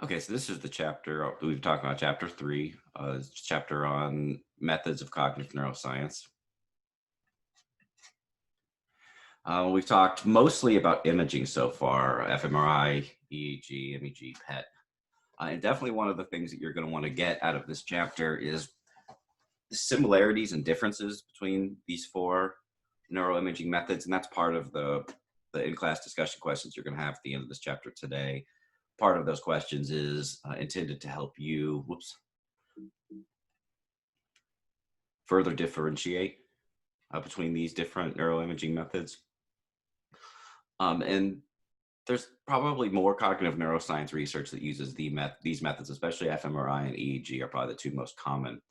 Okay, so this is the chapter we've talked about, chapter three, it's a chapter on methods of cognitive neuroscience. We've talked mostly about imaging so far, fMRI, EEG, MEG, PET. And definitely one of the things that you're going to want to get out of this chapter is the similarities and differences between these four neuroimaging methods. And that's part of the in-class discussion questions you're going to have at the end of this chapter today. Part of those questions is intended to help you, further differentiate between these different neuroimaging methods. And there's probably more cognitive neuroscience research that uses these methods, especially fMRI and EEG are probably the two most common.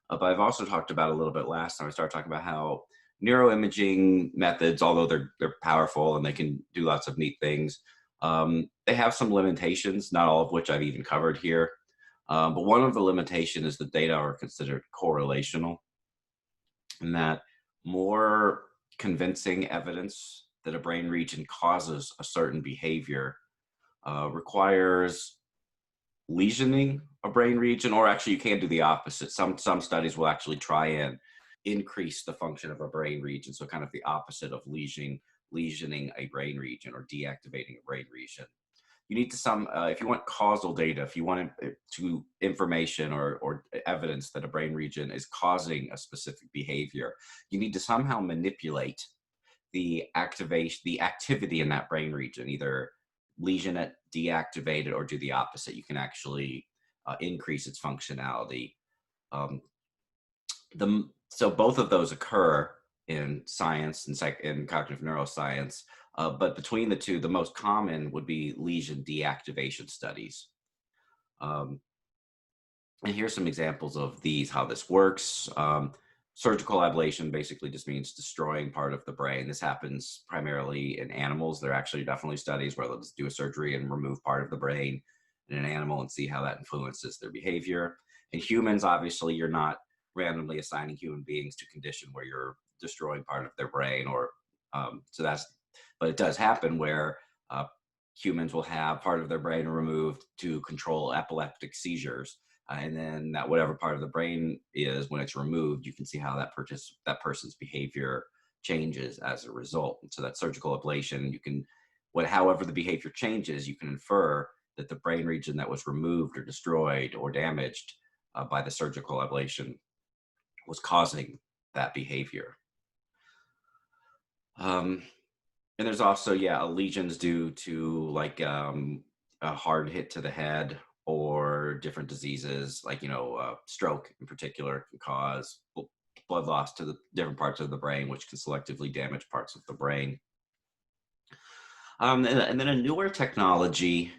But I've also talked about a little bit last time. I started talking about how neuroimaging methods, although they're powerful and they can do lots of neat things, they have some limitations, not all of which I've even covered here. But one of the limitations is the data are considered correlational, and that more convincing evidence that a brain region causes a certain behavior requires lesioning a brain region, or actually you can do the opposite. Some studies will actually try and increase the function of a brain region, so kind of the opposite of lesioning a brain region or deactivating a brain region. You need to if you want causal data, if you want to information or evidence that a brain region is causing a specific behavior, you need to somehow manipulate the activity in that brain region, either lesion it, deactivate it, or do the opposite. You can actually increase its functionality. Um, so both of those occur in science and in cognitive neuroscience, but between the two, the most common would be lesion deactivation studies. And here's some examples of these, how this works. Surgical ablation basically just means destroying part of the brain. This happens primarily in animals. There are actually definitely studies where they'll just do a surgery and remove part of the brain in an animal and see how that influences their behavior. In humans, obviously, you're not randomly assigning human beings to condition where you're destroying part of their brain, or but it does happen where humans will have part of their brain removed to control epileptic seizures. And then that whatever part of the brain is, when it's removed, you can see how that person's behavior changes as a result. And so that surgical ablation, however the behavior changes, you can infer that the brain region that was removed or destroyed or damaged by the surgical ablation was causing that behavior. And there's also, lesions due to a hard hit to the head, or different diseases like, stroke in particular can cause blood loss to the different parts of the brain, which can selectively damage parts of the brain. And then a newer technology,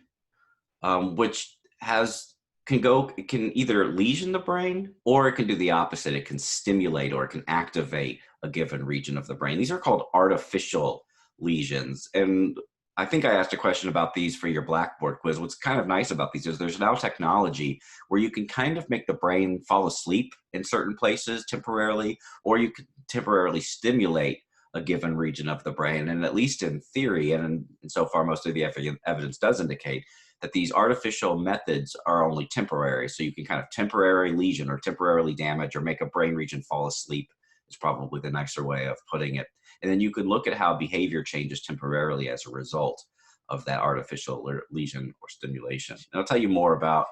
which it can either lesion the brain, or it can do the opposite. It can stimulate, or it can activate a given region of the brain. These are called artificial lesions. And I think I asked a question about these for your Blackboard quiz. What's kind of nice about these is there's now technology where you can kind of make the brain fall asleep in certain places temporarily, or you can temporarily stimulate a given region of the brain. And at least in theory, and so far most of the evidence does indicate that these artificial methods are only temporary. So you can kind of temporarily lesion or temporarily damage or make a brain region fall asleep, is probably the nicer way of putting it. And then you can look at how behavior changes temporarily as a result of that artificial lesion or stimulation. And I'll tell you more about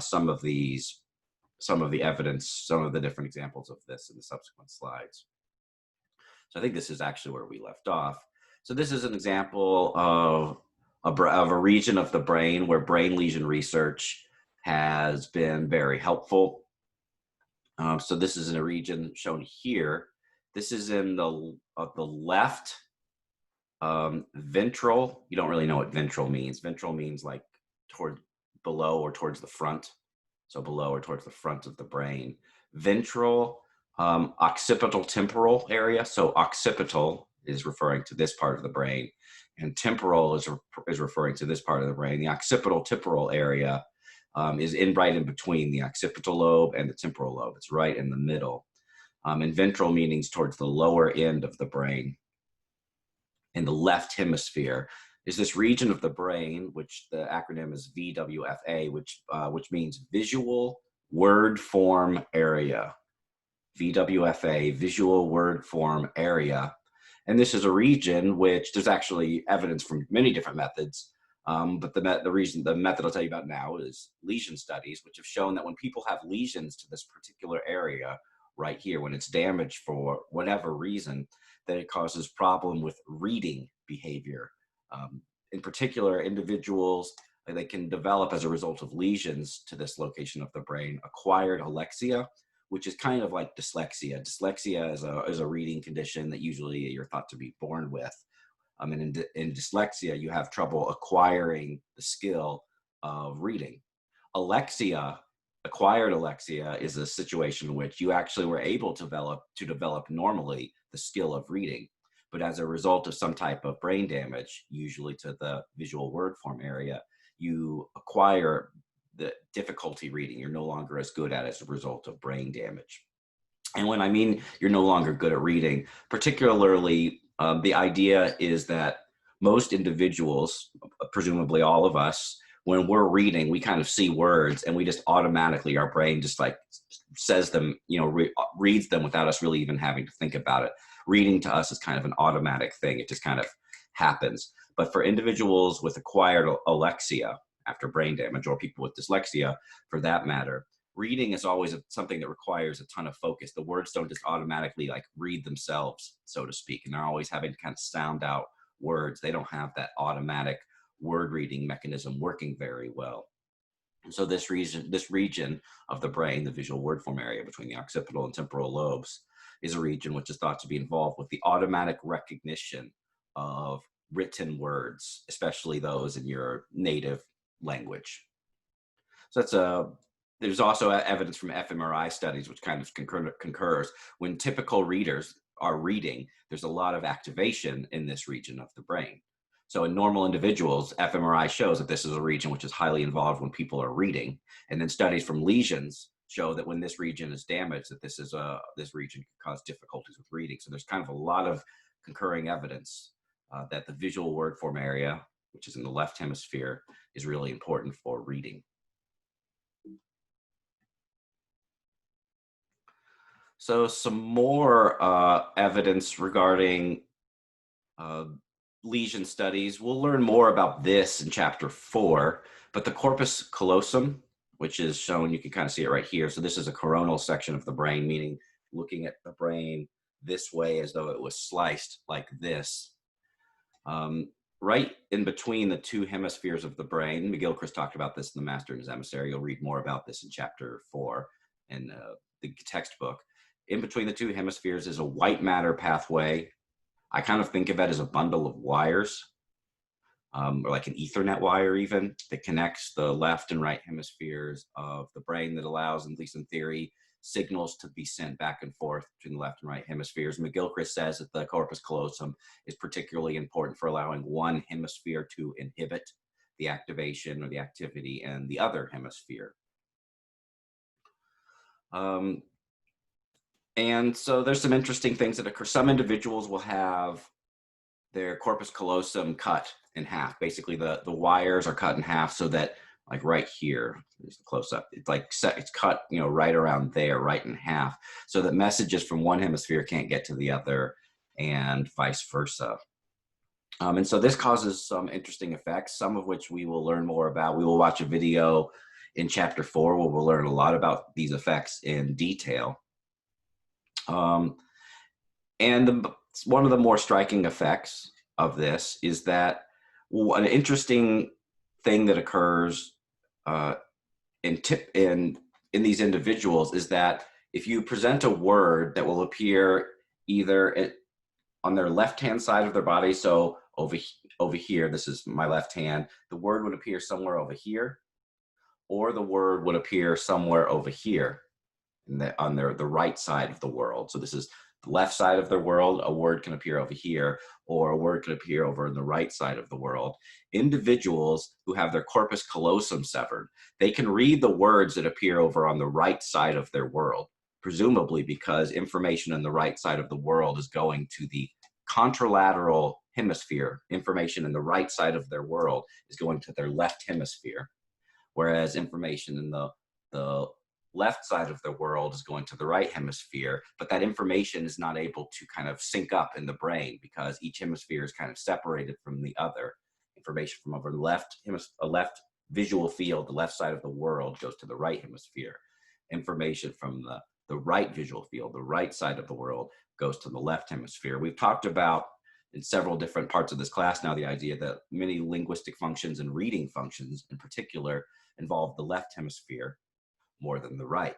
some of the evidence, some of the different examples of this in the subsequent slides. So I think this is actually where we left off. So this is an example of a region of the brain where brain lesion research has been very helpful. So this is in a region shown here. This is in the left ventral. You don't really know what ventral means. Ventral means like toward below or towards the front. So below or towards the front of the brain. Ventral, occipital temporal area. So occipital is referring to this part of the brain, and temporal is referring to this part of the brain. The occipital temporal area is right in between the occipital lobe and the temporal lobe. It's right in the middle. And ventral meanings towards the lower end of the brain in the left hemisphere. is this region of the brain, which the acronym is VWFA, which means Visual Word Form Area. VWFA, Visual Word Form Area. And this is a region which there's actually evidence from many different methods, but the method I'll tell you about now is lesion studies, which have shown that when people have lesions to this particular area right here, when it's damaged for whatever reason, that it causes problem with reading behavior. In particular, individuals, they can develop as a result of lesions to this location of the brain, acquired alexia, which is kind of like dyslexia. Dyslexia is a reading condition that usually you're thought to be born with. And in dyslexia, you have trouble acquiring the skill of reading. Acquired alexia, is a situation in which you actually were able to develop normally the skill of reading. But as a result of some type of brain damage, usually to the visual word form area, you acquire the difficulty reading. You're no longer as good at it as a result of brain damage. And when I mean you're no longer good at reading, particularly the idea is that most individuals, presumably all of us, when we're reading, we kind of see words and we just automatically, our brain just like says them, reads them without us really even having to think about it. Reading to us is kind of an automatic thing. It just kind of happens. But for individuals with acquired alexia after brain damage, or people with dyslexia for that matter, reading is always something that requires a ton of focus. The words don't just automatically like read themselves, so to speak, and they're always having to kind of sound out words. They don't have that automatic word reading mechanism working very well. And so this region of the brain, the visual word form area between the occipital and temporal lobes, is a region which is thought to be involved with the automatic recognition of written words, especially those in your native language. So there's also evidence from fMRI studies which kind of concurs. When typical readers are reading, there's a lot of activation in this region of the brain. So in normal individuals, fMRI shows that this is a region which is highly involved when people are reading. And then studies from lesions show that when this region is damaged, that this region can cause difficulties with reading. So there's kind of a lot of concurring evidence that the visual word form area, which is in the left hemisphere, is really important for reading. So some more evidence regarding lesion studies. We'll learn more about this in chapter 4, but the corpus callosum, which is shown, you can kind of see it right here. So this is a coronal section of the brain, meaning looking at the brain this way as though it was sliced like this. Right in between the two hemispheres of the brain, McGilchrist talked about this in The Master and His Emissary. You'll read more about this in chapter 4 in the textbook. In between the two hemispheres is a white matter pathway. I kind of think of it as a bundle of wires, or like an Ethernet wire even, that connects the left and right hemispheres of the brain, that allows, at least in theory, signals to be sent back and forth between the left and right hemispheres. McGilchrist says that the corpus callosum is particularly important for allowing one hemisphere to inhibit the activation or the activity in the other hemisphere. And so there's some interesting things that occur. Some individuals will have their corpus callosum cut in half. Basically, the wires are cut in half so that, like right here, here's the close up, it's cut, right around there, right in half, so that messages from one hemisphere can't get to the other and vice versa. And so this causes some interesting effects, some of which we will learn more about. We will watch a video in chapter 4 where we'll learn a lot about these effects in detail. And one of the more striking effects of this is that an interesting thing that occurs in these individuals is that if you present a word that will appear either on their left-hand side of their body, so over here, this is my left hand, the word would appear somewhere over here, or the word would appear somewhere over here on the right side of the world. So this is the left side of the world, a word can appear over here, or a word can appear over on the right side of the world. Individuals who have their corpus callosum severed, they can read the words that appear over on the right side of their world, presumably because information on the right side of the world is going to the contralateral hemisphere. Information in the right side of their world is going to their left hemisphere, whereas information in the left side of the world is going to the right hemisphere, but that information is not able to kind of sync up in the brain because each hemisphere is kind of separated from the other. Information from over the left visual field, the left side of the world, goes to the right hemisphere. Information from the right visual field, the right side of the world, goes to the left hemisphere. We've talked about in several different parts of this class now the idea that many linguistic functions and reading functions in particular involve the left hemisphere more than the right.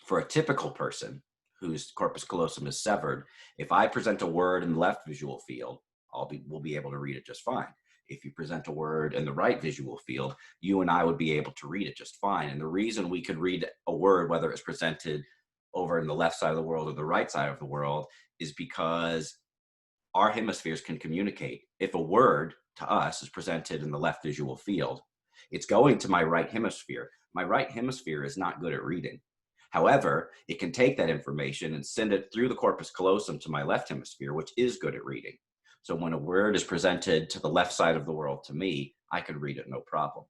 For a typical person whose corpus callosum is severed, if I present a word in the left visual field, we'll be able to read it just fine. If you present a word in the right visual field, you and I would be able to read it just fine. And the reason we could read a word, whether it's presented over in the left side of the world or the right side of the world, is because our hemispheres can communicate. If a word to us is presented in the left visual field, it's going to my right hemisphere. My right hemisphere is not good at reading. However, it can take that information and send it through the corpus callosum to my left hemisphere, which is good at reading. So when a word is presented to the left side of the world to me, I can read it no problem.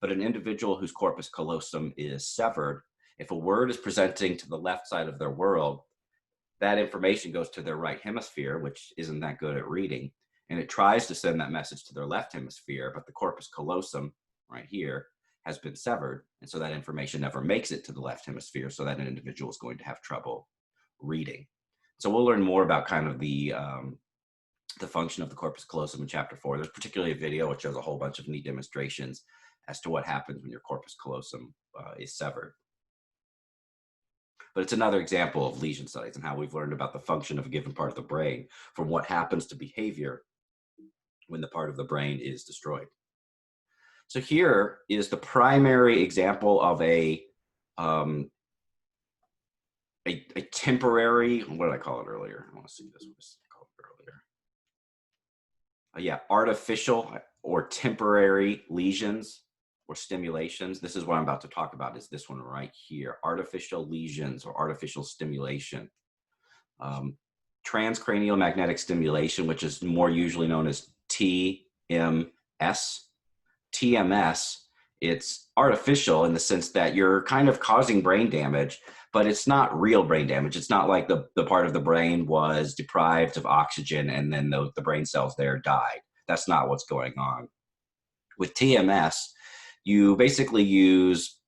But an individual whose corpus callosum is severed, if a word is presenting to the left side of their world, that information goes to their right hemisphere, which isn't that good at reading, and it tries to send that message to their left hemisphere, but the corpus callosum right here has been severed, and so that information never makes it to the left hemisphere, so that an individual is going to have trouble reading. So we'll learn more about kind of the function of the corpus callosum in chapter 4. There's particularly a video which shows a whole bunch of neat demonstrations as to what happens when your corpus callosum is severed. But it's another example of lesion studies and how we've learned about the function of a given part of the brain from what happens to behavior when the part of the brain is destroyed. So here is the primary example of a temporary, what did I call it earlier? I want to see this, what was called earlier. Artificial or temporary lesions or stimulations. This is what I'm about to talk about, is this one right here, artificial lesions or artificial stimulation. Transcranial magnetic stimulation, which is more usually known as TMS. TMS, it's artificial in the sense that you're kind of causing brain damage, but it's not real brain damage. It's not like the part of the brain was deprived of oxygen and then the brain cells there died. That's not what's going on. With TMS, you basically use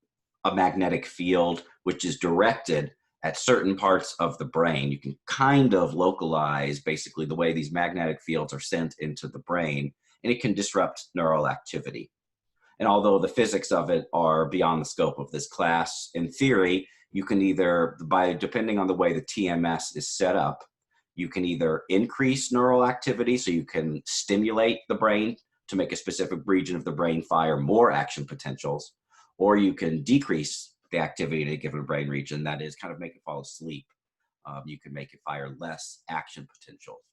a magnetic field which is directed at certain parts of the brain. You can kind of localize basically the way these magnetic fields are sent into the brain, and it can disrupt neural activity. And although the physics of it are beyond the scope of this class, in theory, you can either, depending on the way the TMS is set up, you can either increase neural activity, so you can stimulate the brain to make a specific region of the brain fire more action potentials, or you can decrease the activity in a given brain region, that is, kind of make it fall asleep. You can make it fire less action potentials.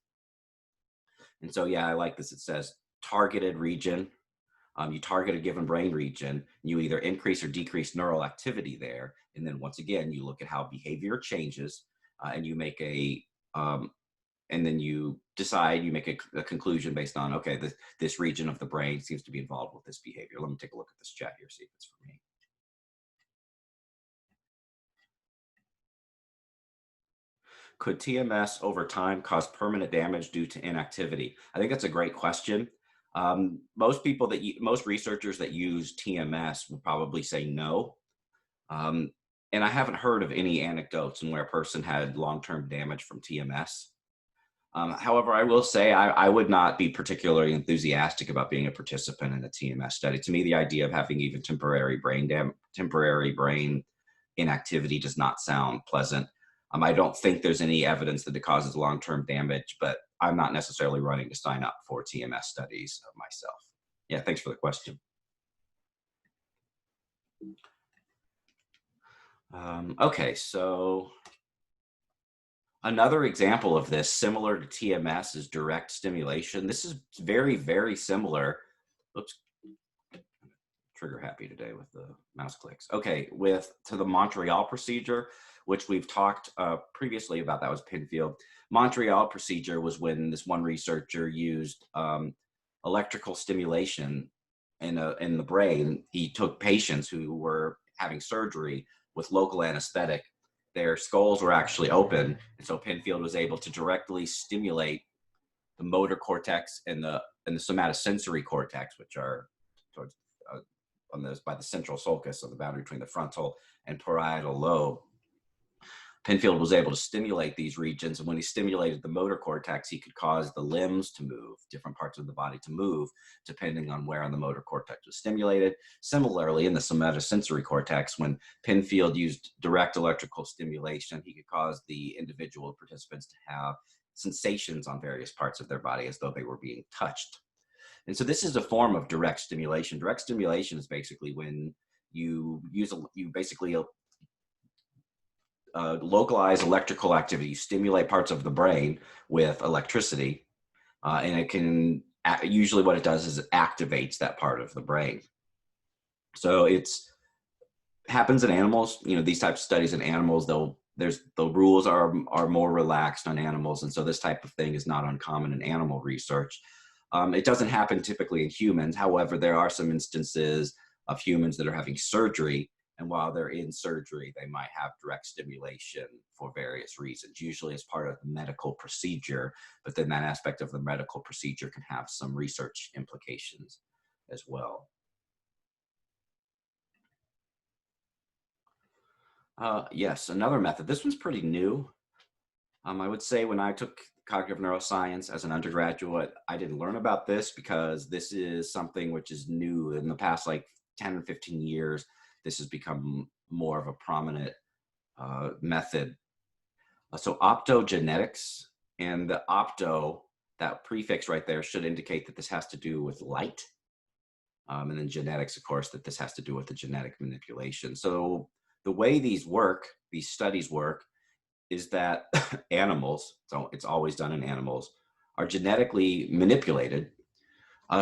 And so, yeah, I like this. It says targeted region. You target a given brain region, you either increase or decrease neural activity there. And then once again, you look at how behavior changes and you make and then you decide, you make a conclusion based on, okay, this region of the brain seems to be involved with this behavior. Let me take a look at this chat here, see if it's for me. Could TMS over time cause permanent damage due to inactivity? I think that's a great question. Most researchers that use TMS will probably say no. And I haven't heard of any anecdotes in where a person had long-term damage from TMS. However, I will say I would not be particularly enthusiastic about being a participant in a TMS study. To me, the idea of having even temporary brain inactivity does not sound pleasant. I don't think there's any evidence that it causes long-term damage, but I'm not necessarily running to sign up for TMS studies myself. Yeah, thanks for the question. Okay, so another example of this, similar to TMS, is direct stimulation. This is very, very similar. Oops, trigger happy today with the mouse clicks. Okay, to the Montreal procedure, which we've talked previously about, that was Penfield. Montreal procedure was when this one researcher used electrical stimulation in the brain. He took patients who were having surgery with local anesthetic. Their skulls were actually open, and so Penfield was able to directly stimulate the motor cortex and the somatosensory cortex, which are towards on those by the central sulcus on the boundary between the frontal and parietal lobe. Penfield was able to stimulate these regions, and when he stimulated the motor cortex, he could cause the limbs to move, different parts of the body to move, depending on where on the motor cortex was stimulated. Similarly, in the somatosensory cortex, when Penfield used direct electrical stimulation, he could cause the individual participants to have sensations on various parts of their body as though they were being touched. And so this is a form of direct stimulation. Direct stimulation is basically when you basically localize electrical activity, stimulate parts of the brain with electricity, and it can, usually what it does is it activates that part of the brain. So it's happens in animals, these types of studies in animals, the rules are more relaxed on animals. And so this type of thing is not uncommon in animal research. It doesn't happen typically in humans. However, there are some instances of humans that are having surgery, and while they're in surgery, they might have direct stimulation for various reasons, usually as part of the medical procedure, but then that aspect of the medical procedure can have some research implications as well. Yes, another method. This one's pretty new. I would say when I took cognitive neuroscience as an undergraduate, I didn't learn about this because this is something which is new. In the past, like 10 or 15 years, this has become more of a prominent method. So optogenetics, and the opto, that prefix right there should indicate that this has to do with light. And then genetics, of course, that this has to do with the genetic manipulation. So the way these studies work, is that animals, so it's always done in animals, are genetically manipulated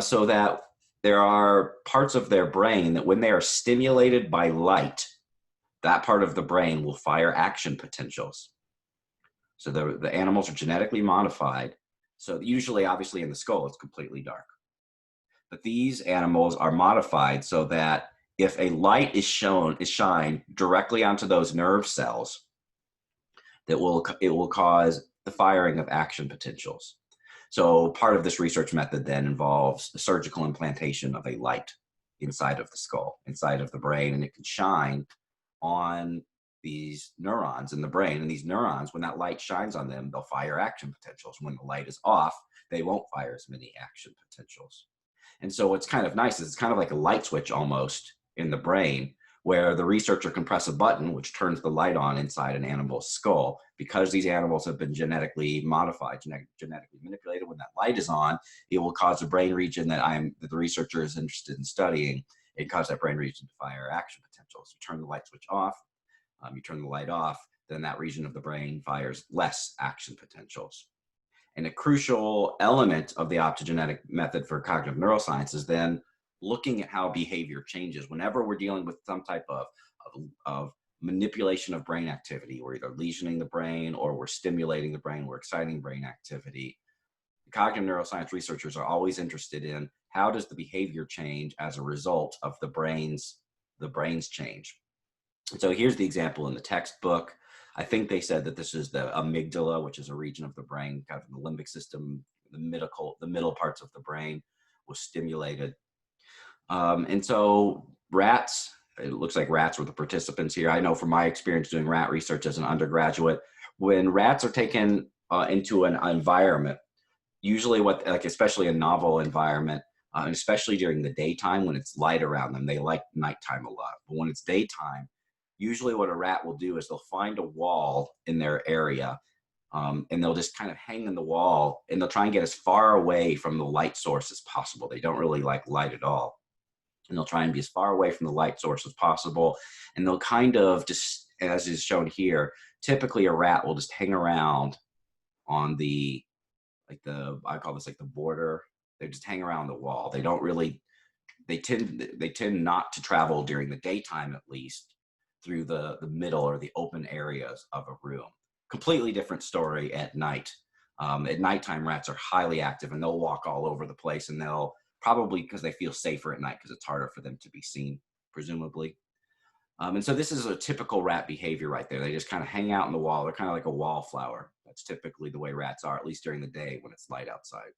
so that there are parts of their brain that when they are stimulated by light, that part of the brain will fire action potentials. So the animals are genetically modified. So usually, obviously in the skull, it's completely dark. But these animals are modified so that if a light is shined directly onto those nerve cells, it will cause the firing of action potentials. So part of this research method then involves the surgical implantation of a light inside of the skull, inside of the brain, and it can shine on these neurons in the brain. And these neurons, when that light shines on them, they'll fire action potentials. When the light is off, they won't fire as many action potentials. And so what's kind of nice is it's kind of like a light switch almost in the brain, where the researcher can press a button which turns the light on inside an animal's skull. Because these animals have been genetically modified, genetically manipulated, when that light is on, it will cause the brain region that the researcher is interested in studying, it causes that brain region to fire action potentials. You turn the light switch off, you turn the light off, then that region of the brain fires less action potentials. And a crucial element of the optogenetic method for cognitive neuroscience is then looking at how behavior changes. Whenever we're dealing with some type of manipulation of brain activity, we're either lesioning the brain or we're stimulating the brain, we're exciting brain activity. Cognitive neuroscience researchers are always interested in how does the behavior change as a result of the brain's change. And so here's the example in the textbook. I think they said that this is the amygdala, which is a region of the brain, kind of the limbic system, the middle parts of the brain was stimulated. And so rats, it looks like rats were the participants here. I know from my experience doing rat research as an undergraduate, when rats are taken into an environment, usually especially a novel environment, and especially during the daytime when it's light around them, they like nighttime a lot. But when it's daytime, usually what a rat will do is they'll find a wall in their area, and they'll just kind of hang in the wall, and they'll try and get as far away from the light source as possible. They don't really like light at all. And they'll try and be as far away from the light source as possible. And they'll kind of just, as is shown here, typically a rat will just hang around on I call this like the border. They just hang around the wall. They don't really, they tend not to travel during the daytime, at least, through the middle or the open areas of a room. completely different story at night. At nighttime, rats are highly active and they'll walk all over the place, and they'll probably because they feel safer at night because it's harder for them to be seen, presumably. And so this is a typical rat behavior right there. They just kind of hang out in the wall. They're kind of like a wallflower. That's typically the way rats are, at least during the day when it's light outside.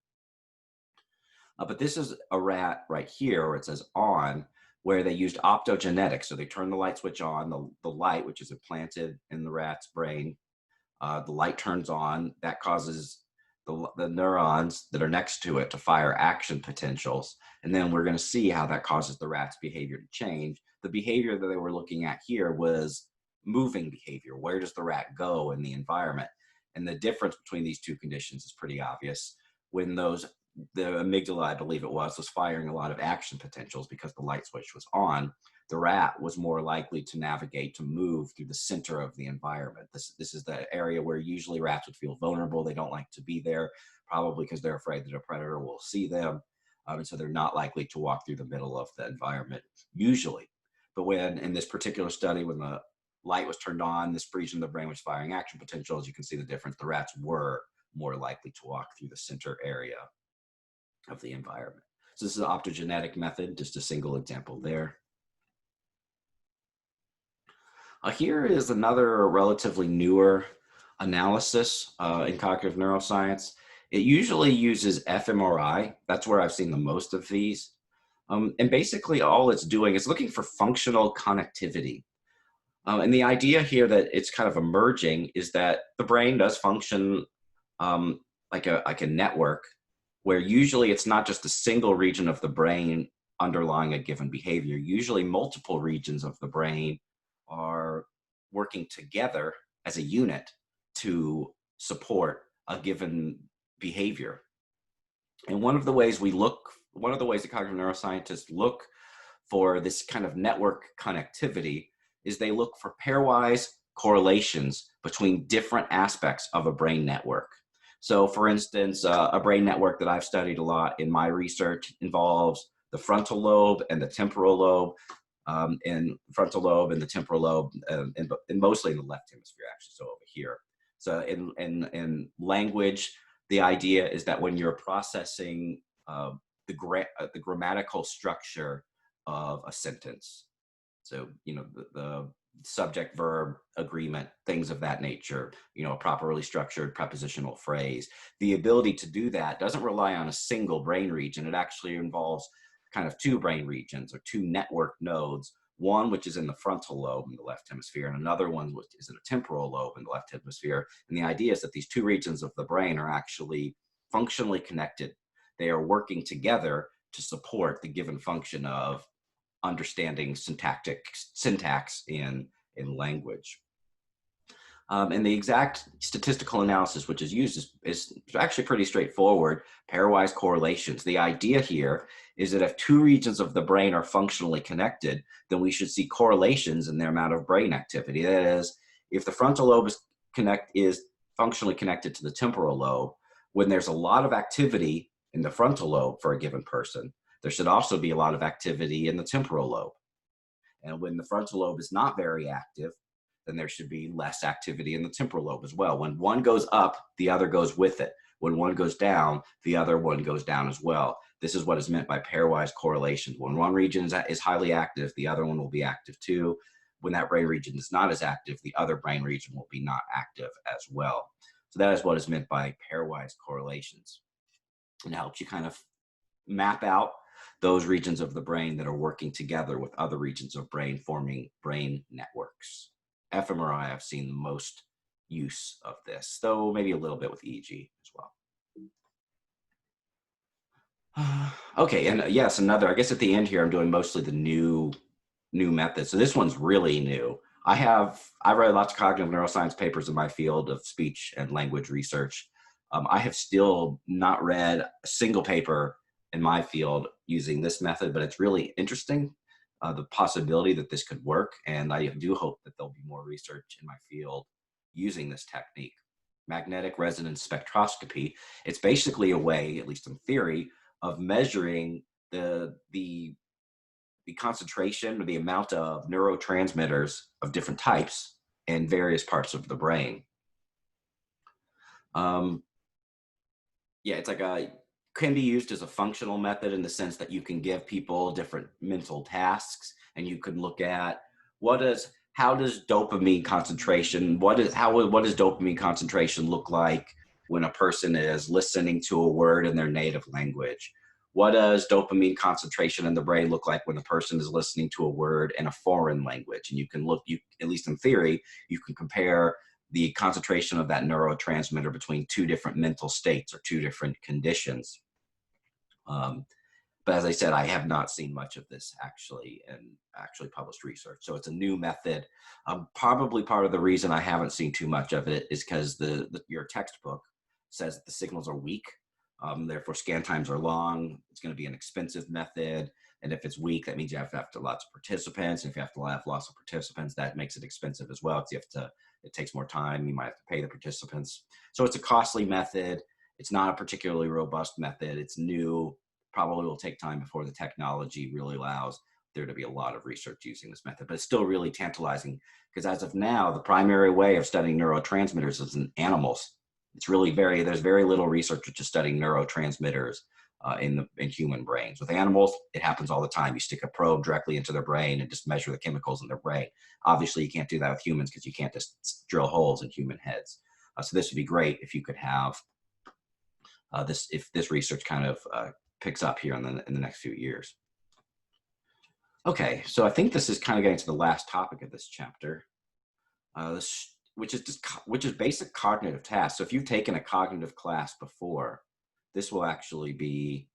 But this is a rat right here where it says on, where they used optogenetics. So they turn the light switch on, the light, which is implanted in the rat's brain, the light turns on. That causes the neurons that are next to it to fire action potentials. And then we're going to see how that causes the rat's behavior to change. The behavior that they were looking at here was moving behavior. Where does the rat go in the environment? And the difference between these two conditions is pretty obvious. When the amygdala, I believe it was firing a lot of action potentials because the light switch was on, the rat was more likely to navigate, to move through the center of the environment. This is the area where usually rats would feel vulnerable. They don't like to be there, probably because they're afraid that a predator will see them. And so they're not likely to walk through the middle of the environment, usually. But when, in this particular study, when the light was turned on, this region of the brain was firing action potentials, you can see the difference. The rats were more likely to walk through the center area of the environment. So this is an optogenetic method, just a single example there. Here is another relatively newer analysis in cognitive neuroscience. It usually uses fMRI. That's where I've seen the most of these. And basically all it's doing is looking for functional connectivity. And the idea here that it's kind of emerging is that the brain does function like a network, where usually it's not just a single region of the brain underlying a given behavior. Usually multiple regions of the brain are working together as a unit to support a given behavior. And one of the ways that cognitive neuroscientists look for this kind of network connectivity is they look for pairwise correlations between different aspects of a brain network. So for instance, a brain network that I've studied a lot in my research involves the frontal lobe and the temporal lobe, and frontal lobe and the temporal lobe, and mostly in the left hemisphere, actually, so over here. So in language, the idea is that when you're processing the grammatical structure of a sentence, so, you know, the subject, verb, agreement, things of that nature, you know, a properly structured prepositional phrase. The ability to do that doesn't rely on a single brain region. It actually involves kind of two brain regions or two network nodes, one which is in the frontal lobe in the left hemisphere and another one which is in the temporal lobe in the left hemisphere. And the idea is that these two regions of the brain are actually functionally connected. They are working together to support the given function of understanding syntax in language. And the exact statistical analysis which is used is actually pretty straightforward, pairwise correlations. The idea here is that if two regions of the brain are functionally connected, then we should see correlations in their amount of brain activity. That is, if the frontal lobe is functionally connected to the temporal lobe, when there's a lot of activity in the frontal lobe for a given person, there should also be a lot of activity in the temporal lobe. And when the frontal lobe is not very active, then there should be less activity in the temporal lobe as well. When one goes up, the other goes with it. When one goes down, the other one goes down as well. This is what is meant by pairwise correlations. When one region is highly active, the other one will be active too. When that brain region is not as active, the other brain region will be not active as well. So that is what is meant by pairwise correlations. And it helps you kind of map out those regions of the brain that are working together with other regions of brain, forming brain networks. fMRI, I've seen the most use of this, though maybe a little bit with EEG as well. Okay, and yes, I guess at the end here, I'm doing mostly the new method. So this one's really new. I read lots of cognitive neuroscience papers in my field of speech and language research. I have still not read a single paper in my field using this method, but it's really interesting, the possibility that this could work. And I do hope that there'll be more research in my field using this technique. Magnetic resonance spectroscopy, it's basically a way, at least in theory, of measuring the concentration or the amount of neurotransmitters of different types in various parts of the brain. Um, yeah, it's like a can be used as a functional method in the sense that you can give people different mental tasks, and you can look at how does dopamine concentration what does dopamine concentration look like when a person is listening to a word in their native language. What does dopamine concentration in the brain look like when a person is listening to a word in a foreign language? And you at least in theory, you can compare the concentration of that neurotransmitter between two different mental states or two different conditions. Um, but as I said, I have not seen much of this actually in actually published research. So it's a new method. Probably part of the reason I haven't seen too much of it is because your textbook says that the signals are weak. Therefore, scan times are long. It's going to be an expensive method. And if it's weak, that means you have to have lots of participants. And if you have to have lots of participants, that makes it expensive as well. Because it takes more time. You might have to pay the participants. So it's a costly method. It's not a particularly robust method. It's new. Probably will take time before the technology really allows there to be a lot of research using this method, but it's still really tantalizing because as of now, the primary way of studying neurotransmitters is in animals. There's very little research which is studying neurotransmitters in human brains. With animals, it happens all the time. You stick a probe directly into their brain and just measure the chemicals in their brain. Obviously, you can't do that with humans because you can't just drill holes in human heads. So this would be great if you could have if this research kind of picks up here in the next few years. Okay, so I think this is kind of getting to the last topic of this chapter, which is basic cognitive tasks. So if you've taken a cognitive class before, this will actually be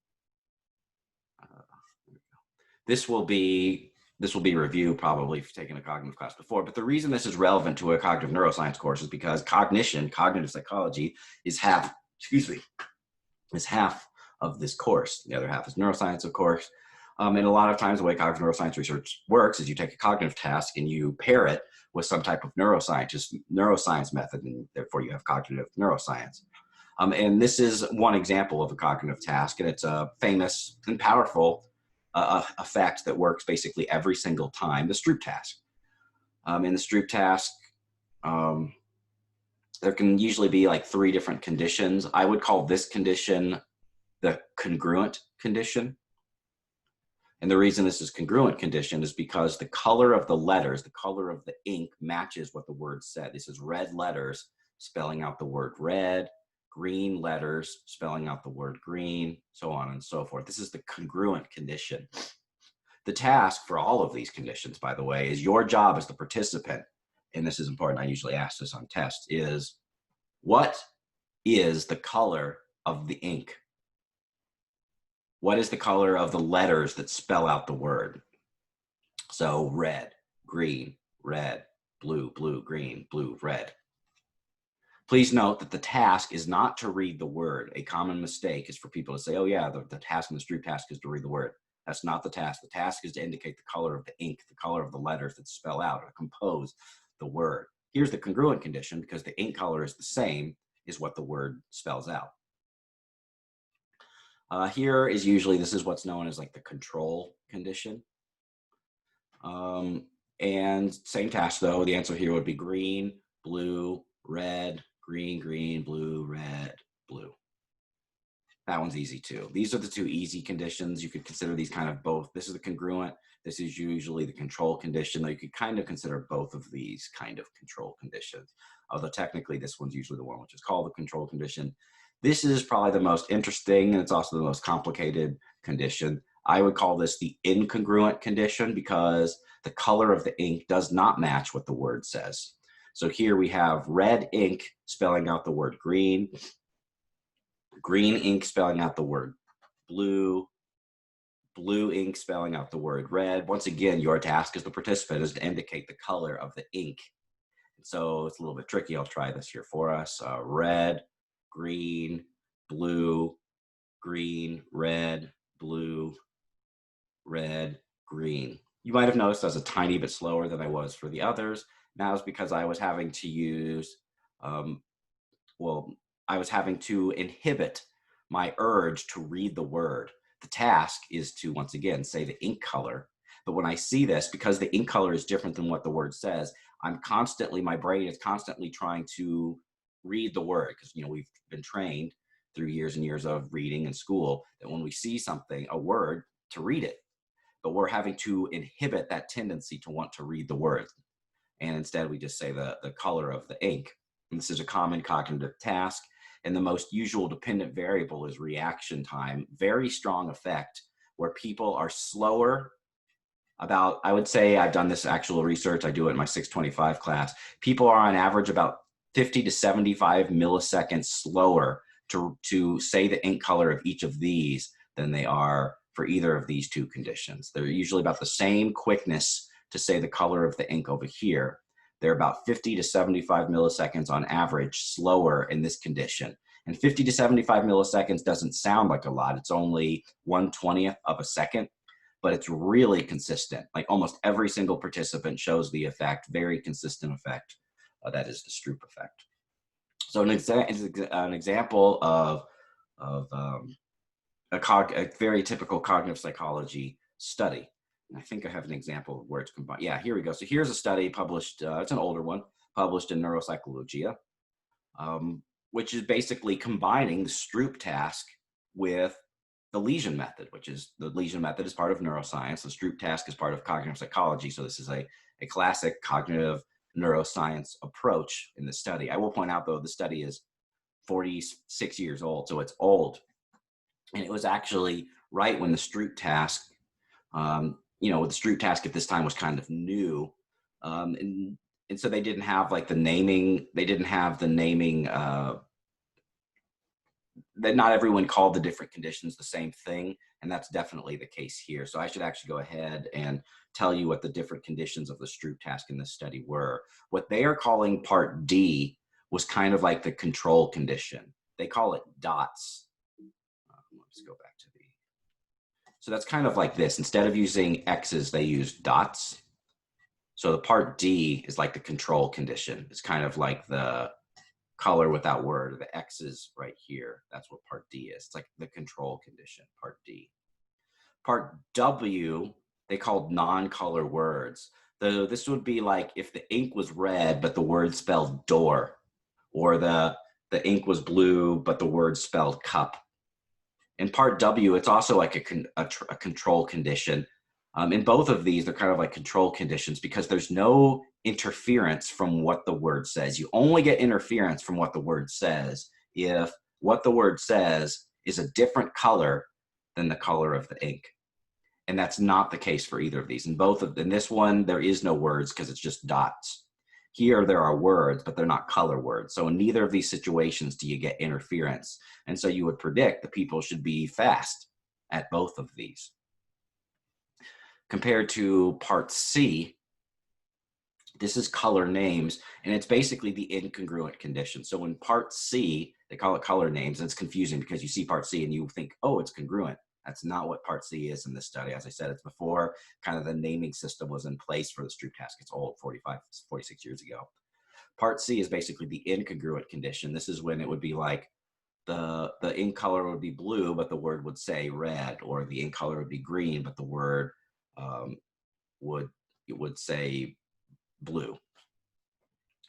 this will be review probably if you've taken a cognitive class before. But the reason this is relevant to a cognitive neuroscience course is because cognitive psychology is half of this course. The other half is neuroscience, of course. And a lot of times the way cognitive neuroscience research works is you take a cognitive task and you pair it with some type of neuroscience method, and therefore you have cognitive neuroscience. And this is one example of a cognitive task, and it's a famous and powerful effect that works basically every single time, the Stroop task. In the Stroop task, there can usually be like 3 different conditions. I would call this condition the congruent condition. And the reason this is congruent condition is because the color of the letters, the color of the ink matches what the word said. This is red letters spelling out the word red, green letters spelling out the word green, so on and so forth. This is the congruent condition. The task for all of these conditions, by the way, is your job as the participant, and this is important, I usually ask this on tests, is what is the color of the ink? What is the color of the letters that spell out the word? So red, green, red, blue, blue, green, blue, red. Please note that the task is not to read the word. A common mistake is for people to say, oh yeah, the task in the Stroop task is to read the word. That's not the task. The task is to indicate the color of the ink, the color of the letters that spell out or compose the word. Here's the congruent condition, because the ink color is the same, is what the word spells out. Here is usually, this is what's known as like the control condition. And same task though, the answer here would be green, blue, red, green, green, blue, red, blue. That one's easy too. These are the 2 easy conditions. You could consider these kind of both. This is the congruent. This is usually the control condition, though you could kind of consider both of these kind of control conditions. Although technically this one's usually the one which is called the control condition. This is probably the most interesting, and it's also the most complicated condition. I would call this the incongruent condition because the color of the ink does not match what the word says. So here we have red ink spelling out the word green, green ink spelling out the word blue, blue ink spelling out the word red. Once again, your task as the participant is to indicate the color of the ink. So it's a little bit tricky. I'll try this here for us. Red, green, blue, green, red, blue, red, green. You might have noticed I was a tiny bit slower than I was for the others. That was because I was having to use, I was having to inhibit my urge to read the word. The task is to, once again, say the ink color. But when I see this, because the ink color is different than what the word says, my brain is constantly trying to read the word, because we've been trained through years and years of reading in school that when we see something, a word, to read it, but we're having to inhibit that tendency to want to read the word, and instead we just say the color of the ink. And this is a common cognitive task, and the most usual dependent variable is reaction time. Very strong effect where people are slower. About, I would say, I've done this actual research, I do it in my 625 class, people are on average about 50 to 75 milliseconds slower to say the ink color of each of these than they are for either of these two conditions. They're usually about the same quickness to say the color of the ink over here. They're about 50 to 75 milliseconds on average slower in this condition. And 50 to 75 milliseconds doesn't sound like a lot. It's only 1/20th of a second, but it's really consistent. Like almost every single participant shows the effect, very consistent effect. That is the Stroop effect. So an example of a very typical cognitive psychology study. And I think I have an example of where it's combined. Yeah, here we go. So here's a study published, it's an older one, published in Neuropsychologia, which is basically combining the Stroop task with the lesion method, which is the lesion method is part of neuroscience. The Stroop task is part of cognitive psychology. So this is a classic cognitive neuroscience approach in the study. I will point out, though, the study is 46 years old, so it's old. And it was actually right when the Stroop task, the Stroop task at this time was kind of new. And so they didn't have like the naming, that not everyone called the different conditions the same thing. And that's definitely the case here. So I should actually go ahead and tell you what the different conditions of the Stroop task in this study were. What they are calling part D was kind of like the control condition. They call it dots. Let's go back to so that's kind of like this. Instead of using X's, they use dots. So the part D is like the control condition. It's kind of like the color without word, the X's right here. That's what part D is. It's like the control condition, part D. Part W, they called non-color words. This would be like if the ink was red, but the word spelled door, or the ink was blue, but the word spelled cup. In part W, it's also like a control condition. In both of these, they're kind of like control conditions because there's no interference from what the word says. You only get interference from what the word says if what the word says is a different color than the color of the ink. And that's not the case for either of these. In this one, there is no words because it's just dots. Here, there are words, but they're not color words. So in neither of these situations do you get interference. And so you would predict the people should be fast at both of these. Compared to part C, this is color names, and it's basically the incongruent condition. So in part C, they call it color names, and it's confusing because you see part C and you think, oh, it's congruent. That's not what part C is in this study. As I said, it's before kind of the naming system was in place for the Stroop task. It's old, 46 years ago. Part C is basically the incongruent condition. This is when it would be like the ink color would be blue, but the word would say red, or the ink color would be green, but the word would say blue.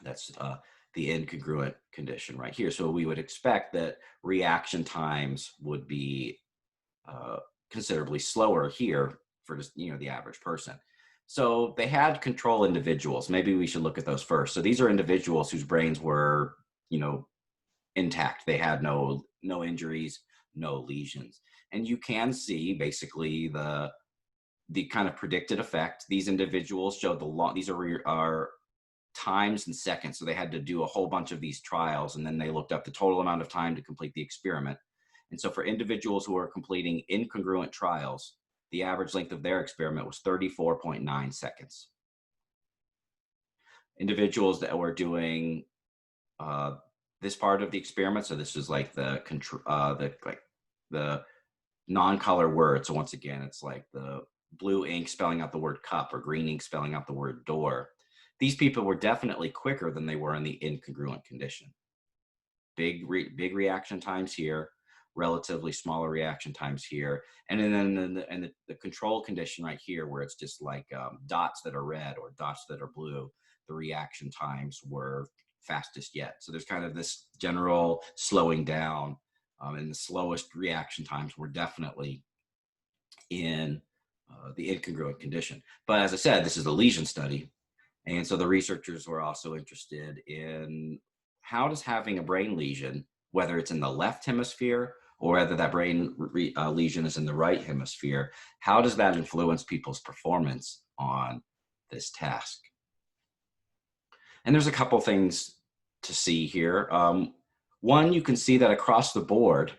That's the incongruent condition right here. So we would expect that reaction times would be considerably slower here for just, the average person. So they had control individuals. Maybe we should look at those first. So these are individuals whose brains were, intact. They had no injuries, no lesions. And you can see basically the kind of predicted effect. These individuals showed these are times and seconds. So they had to do a whole bunch of these trials, and then they looked up the total amount of time to complete the experiment. And so for individuals who are completing incongruent trials, the average length of their experiment was 34.9 seconds. Individuals that were doing this part of the experiment, so this is like the non-color word. So once again, it's like the blue ink spelling out the word cup or green ink spelling out the word door. These people were definitely quicker than they were in the incongruent condition. Big reaction times here, relatively smaller reaction times here. And then the control condition right here, where it's just like dots that are red or dots that are blue, the reaction times were fastest yet. So there's kind of this general slowing down, and the slowest reaction times were definitely in the incongruent condition. But as I said, this is a lesion study. And so the researchers were also interested in how does having a brain lesion, whether it's in the left hemisphere or whether that brain lesion is in the right hemisphere, how does that influence people's performance on this task? And there's a couple things to see here. One, you can see that across the board,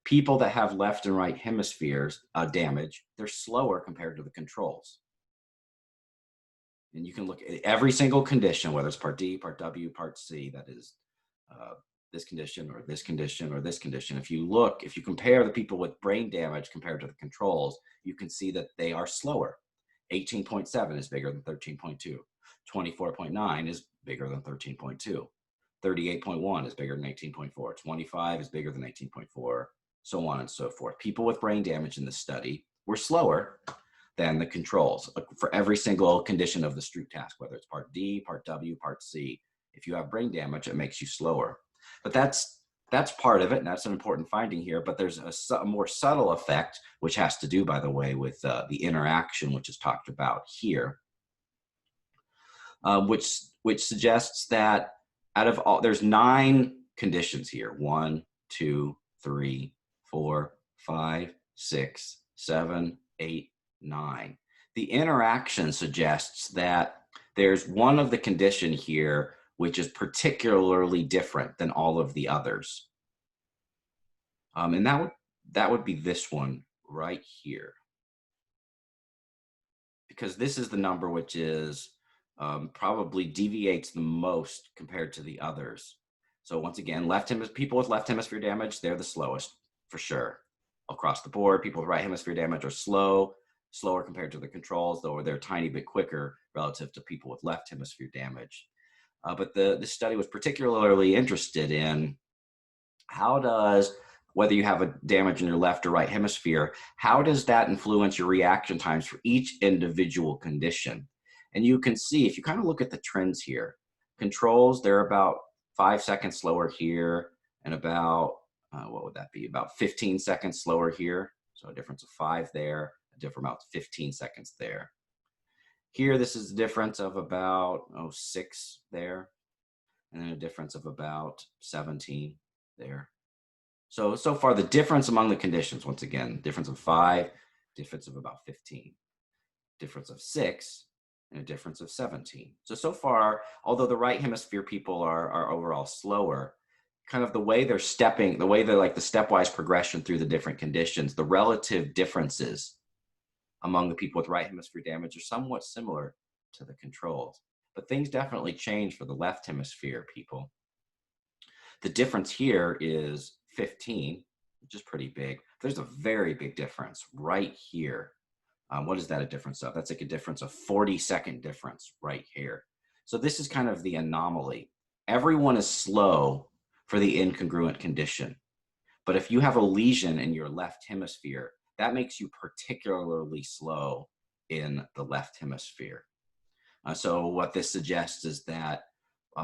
people that have left and right hemispheres damage, they're slower compared to the controls. And you can look at every single condition, whether it's part D, part W, part C, that is this condition or this condition or this condition. If you compare the people with brain damage compared to the controls, you can see that they are slower. 18.7 is bigger than 13.2. 24.9 is bigger than 13.2. 38.1 is bigger than 18.4. 25 is bigger than 18.4, so on and so forth. People with brain damage in the study were slower than the controls for every single condition of the Stroop task, whether it's part D, part W, part C. If you have brain damage, it makes you slower. But that's part of it, and that's an important finding here. But there's a more subtle effect, which has to do, by the way, with the interaction, which is talked about here, which suggests that out of all, there's 9 conditions here. 1, 2, 3, 4, 5, 6, 7, 8, 9. The interaction suggests that there's one of the condition here which is particularly different than all of the others. And that would be this one right here. Because this is the number which is probably deviates the most compared to the others. So once again, people with left hemisphere damage, they're the slowest for sure. Across the board, people with right hemisphere damage are slower compared to the controls, though they're a tiny bit quicker relative to people with left hemisphere damage. But the study was particularly interested in how does, whether you have a damage in your left or right hemisphere, how does that influence your reaction times for each individual condition? And you can see, if you kind of look at the trends here, controls, they're about 5 seconds slower here, and about, what would that be? About 15 seconds slower here. So a difference of 5 there, a different amount, 15 seconds there. Here, this is a difference of about 6 there, and then a difference of about 17 there. So far, the difference among the conditions, once again, difference of 5, difference of about 15, difference of 6, and a difference of 17. So far, although the right hemisphere people are overall slower, kind of the way they're stepping, the way they're like the stepwise progression through the different conditions, the relative differences among the people with right hemisphere damage are somewhat similar to the controls. But things definitely change for the left hemisphere people. The difference here is 15, which is pretty big. There's a very big difference right here. What is that a difference of? That's like a difference of 40-second difference right here. So this is kind of the anomaly. Everyone is slow for the incongruent condition. But if you have a lesion in your left hemisphere, that makes you particularly slow in the left hemisphere. So what this suggests is that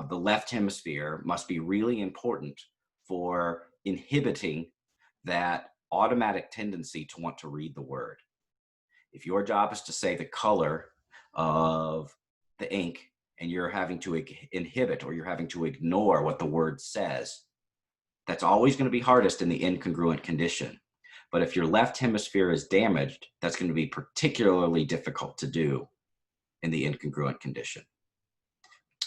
the left hemisphere must be really important for inhibiting that automatic tendency to want to read the word. If your job is to say the color of the ink and you're having to inhibit or you're having to ignore what the word says, that's always going to be hardest in the incongruent condition. But if your left hemisphere is damaged, that's going to be particularly difficult to do in the incongruent condition.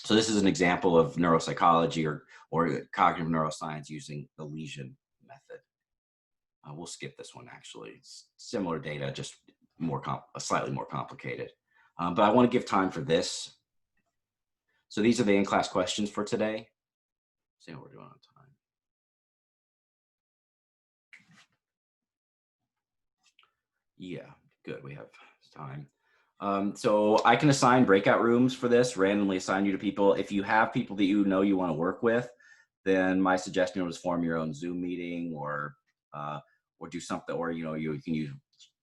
So this is an example of neuropsychology or cognitive neuroscience using the lesion method. We'll skip this one, actually. It's similar data, just slightly more complicated. But I want to give time for this. So these are the in-class questions for today. Let's see how we're doing on time. Yeah, good, we have time. So I can assign breakout rooms for this, randomly assign you to people. If you have people that you know you want to work with, then my suggestion was form your own Zoom meeting or do something, or you can use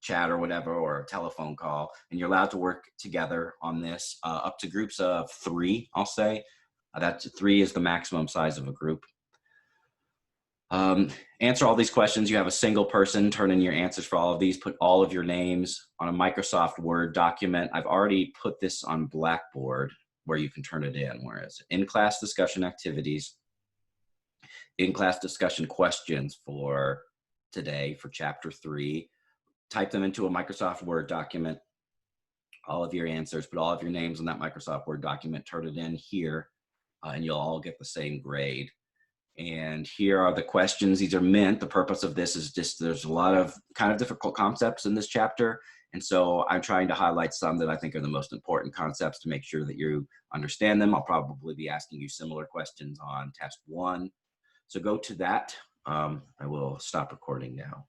chat or whatever, or a telephone call, and you're allowed to work together on this up to groups of 3, I'll say. That's 3 is the maximum size of a group. Answer all these questions. You have a single person turn in your answers for all of these. Put all of your names on a Microsoft Word document. I've already put this on Blackboard where you can turn it in, whereas in-class discussion activities, in-class discussion questions for today for chapter 3. Type them into a Microsoft Word document, all of your answers, put all of your names in that Microsoft Word document, turn it in here, and you'll all get the same grade. And here are the questions. These are meant, the purpose of this is just, there's a lot of kind of difficult concepts in this chapter. And so I'm trying to highlight some that I think are the most important concepts to make sure that you understand them. I'll probably be asking you similar questions on test 1. So go to that. I will stop recording now.